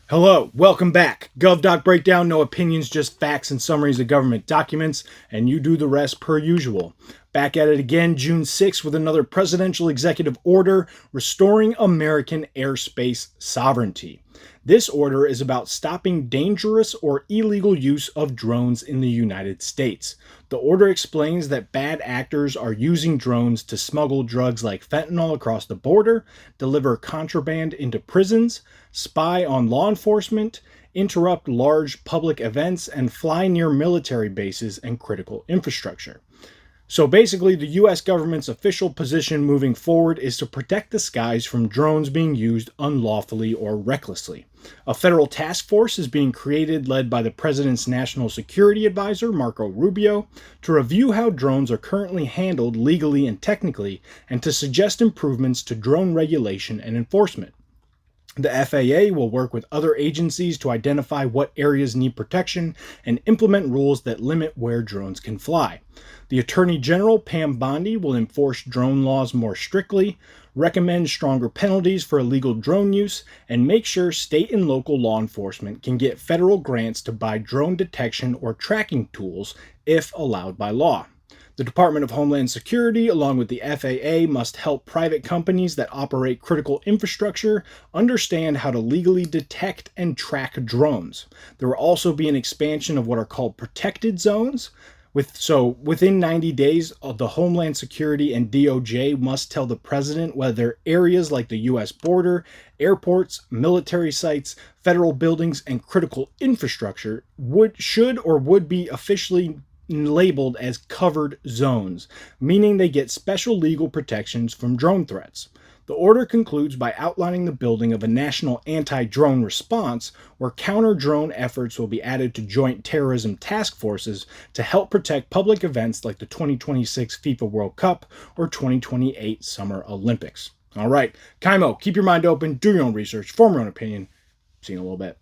Hello, welcome back. GovDoc Breakdown, no opinions, just facts and summaries of government documents, and you do the rest per usual. Back at it again, June 6th, with another presidential executive order restoring American airspace sovereignty. This order is about stopping dangerous or illegal use of drones in the United States. The order explains that bad actors are using drones to smuggle drugs like fentanyl across the border, deliver contraband into prisons, spy on law enforcement, interrupt large public events, and fly near military bases and critical infrastructure. So basically, the US government's official position moving forward is to protect the skies from drones being used unlawfully or recklessly. A federal task force is being created led by the president's national security advisor, Marco Rubio, to review how drones are currently handled legally and technically, and to suggest improvements to drone regulation and enforcement. The FAA will work with other agencies to identify what areas need protection and implement rules that limit where drones can fly. The Attorney General, Pam Bondi, will enforce drone laws more strictly, recommend stronger penalties for illegal drone use, and make sure state and local law enforcement can get federal grants to buy drone detection or tracking tools if allowed by law. The Department of Homeland Security, along with the FAA, must help private companies that operate critical infrastructure understand how to legally detect and track drones. There will also be an expansion of what are called protected zones. Within 90 days, the Homeland Security and DOJ must tell the president whether areas like the U.S. border, airports, military sites, federal buildings, and critical infrastructure would be officially labeled as covered zones, meaning they get special legal protections from drone threats. The order concludes by outlining the building of a national anti-drone response where counter-drone efforts will be added to joint terrorism task forces to help protect public events like the 2026 FIFA World Cup or 2028 Summer Olympics. All right, Kaimo, keep your mind open, do your own research, form your own opinion. See you in a little bit.